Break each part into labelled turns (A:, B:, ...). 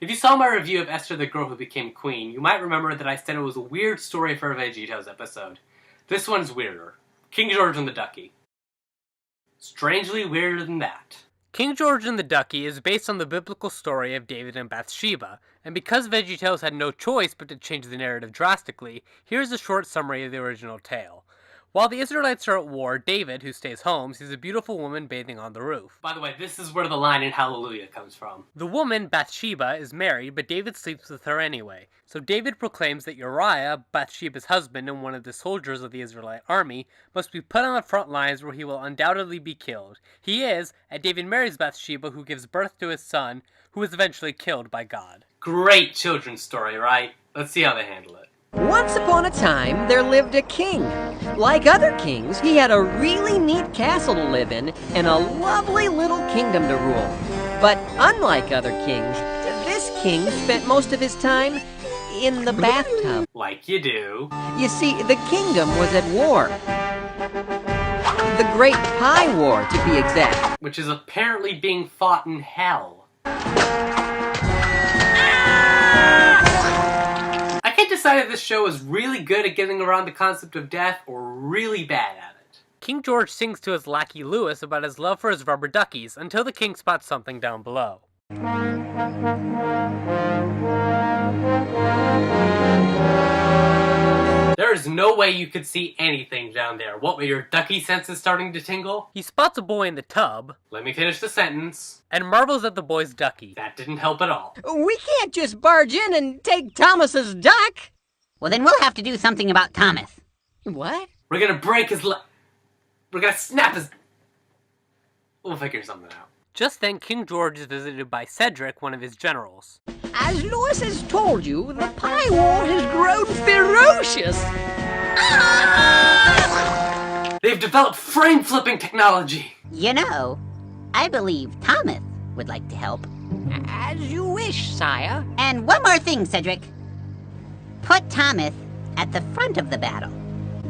A: If you saw my review of Esther the Girl Who Became Queen, you might remember that I said it was a weird story for a VeggieTales episode. This one's weirder. King George and the Ducky. Strangely weirder than that. King George and the Ducky is based on the biblical story of David and Bathsheba, and because VeggieTales had no choice but to change the narrative drastically, here's a short summary of the original tale. While the Israelites are at war, David, who stays home, sees a beautiful woman bathing on the roof. By the way, this is where the line in Hallelujah comes from. The woman, Bathsheba, is married, but David sleeps with her anyway. So David proclaims that Uriah, Bathsheba's husband and one of the soldiers of the Israelite army, must be put on the front lines where he will undoubtedly be killed. He is, and David marries Bathsheba, who gives birth to his son, who is eventually killed by God. Great children's story, right? Let's see how they handle it.
B: Once upon a time, there lived a king. Like other kings, he had a really neat castle to live in and a lovely little kingdom to rule. But unlike other kings, this king spent most of his time in the bathtub.
A: Like you do.
B: You see, the kingdom was at war. The Great Pie War, to be exact.
A: Which is apparently being fought in hell. I can't decide if this show is really good at getting around the concept of death or really bad at it. King George sings to his lackey Louis about his love for his rubber duckies until the king spots something down below. There is no way you could see anything down there. What were your ducky senses starting to tingle? He spots a boy in the tub. Let me finish the sentence. And marvels at the boy's ducky. That didn't help at all.
B: We can't just barge in and take Thomas's duck.
C: Well, then we'll have to do something about Thomas.
B: What?
A: We're gonna break his We're gonna snap his... We'll figure something out. Just then, King George is visited by Cedric, one of his generals.
B: As Louis has told you, the Pie War has grown ferocious.
A: They've developed frame-flipping technology.
C: You know, I believe Thomas would like to help.
B: As you wish, sire.
C: And one more thing, Cedric. Put Thomas at the front of the battle.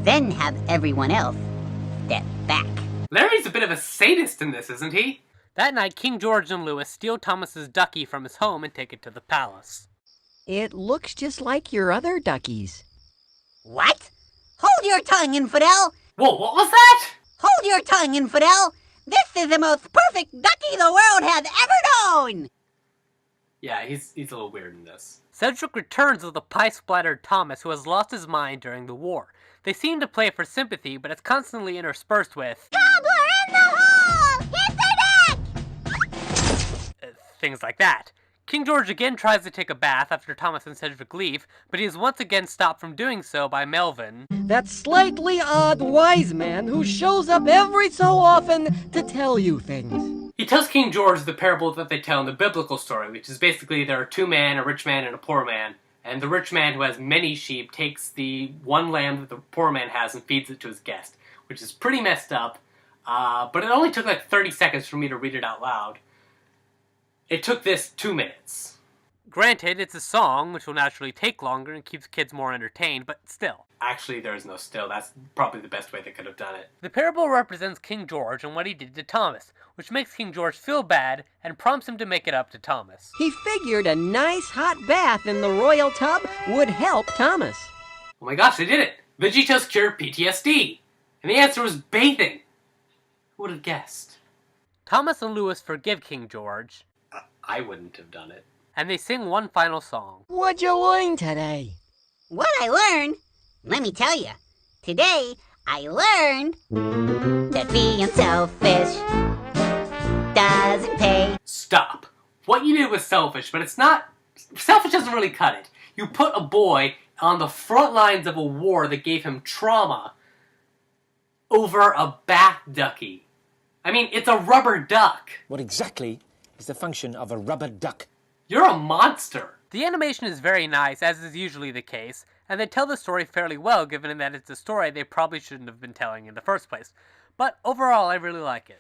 C: Then have everyone else step back.
A: Larry's a bit of a sadist in this, isn't he? That night, King George and Louis steal Thomas's ducky from his home and take it to the palace.
B: It looks just like your other duckies.
C: What? Hold your tongue, infidel!
A: Whoa, what was that?
C: Hold your tongue, infidel! This is the most perfect ducky the world has ever known!
A: Yeah, he's a little weird in this. Cedric returns with a pie-splattered Thomas who has lost his mind during the war. They seem to play for sympathy, but it's constantly interspersed with
C: Gobbler in the hole! Hit the deck!
A: things like that. King George again tries to take a bath after Thomas and Cedric leave, but he is once again stopped from doing so by Melvin.
B: That slightly odd wise man who shows up every so often to tell you things.
A: He tells King George the parable that they tell in the biblical story, which is basically there are two men, a rich man and a poor man, and the rich man who has many sheep takes the one lamb that the poor man has and feeds it to his guest, which is pretty messed up, but it only took like 30 seconds for me to read it out loud. It took this 2 minutes. Granted, it's a song, which will naturally take longer and keeps kids more entertained, but still. Actually, there is no still. That's probably the best way they could have done it. The parable represents King George and what he did to Thomas, which makes King George feel bad and prompts him to make it up to Thomas.
B: He figured a nice hot bath in the royal tub would help Thomas.
A: Oh my gosh, they did it! VeggieTales cured PTSD! And the answer was bathing! Who would have guessed? Thomas and Louis forgive King George. I wouldn't have done it. And they sing one final song.
B: What'd you learn today?
C: What I learned? Let me tell you. Today, I learned that being selfish doesn't pay.
A: Stop. What you did was selfish, but it's not... Selfish doesn't really cut it. You put a boy on the front lines of a war that gave him trauma over a bath ducky. I mean, it's a rubber duck.
D: What exactly is the function of a rubber duck?
A: You're a monster. The animation is very nice, as is usually the case, and they tell the story fairly well given that it's a story they probably shouldn't have been telling in the first place. But overall, I really like it.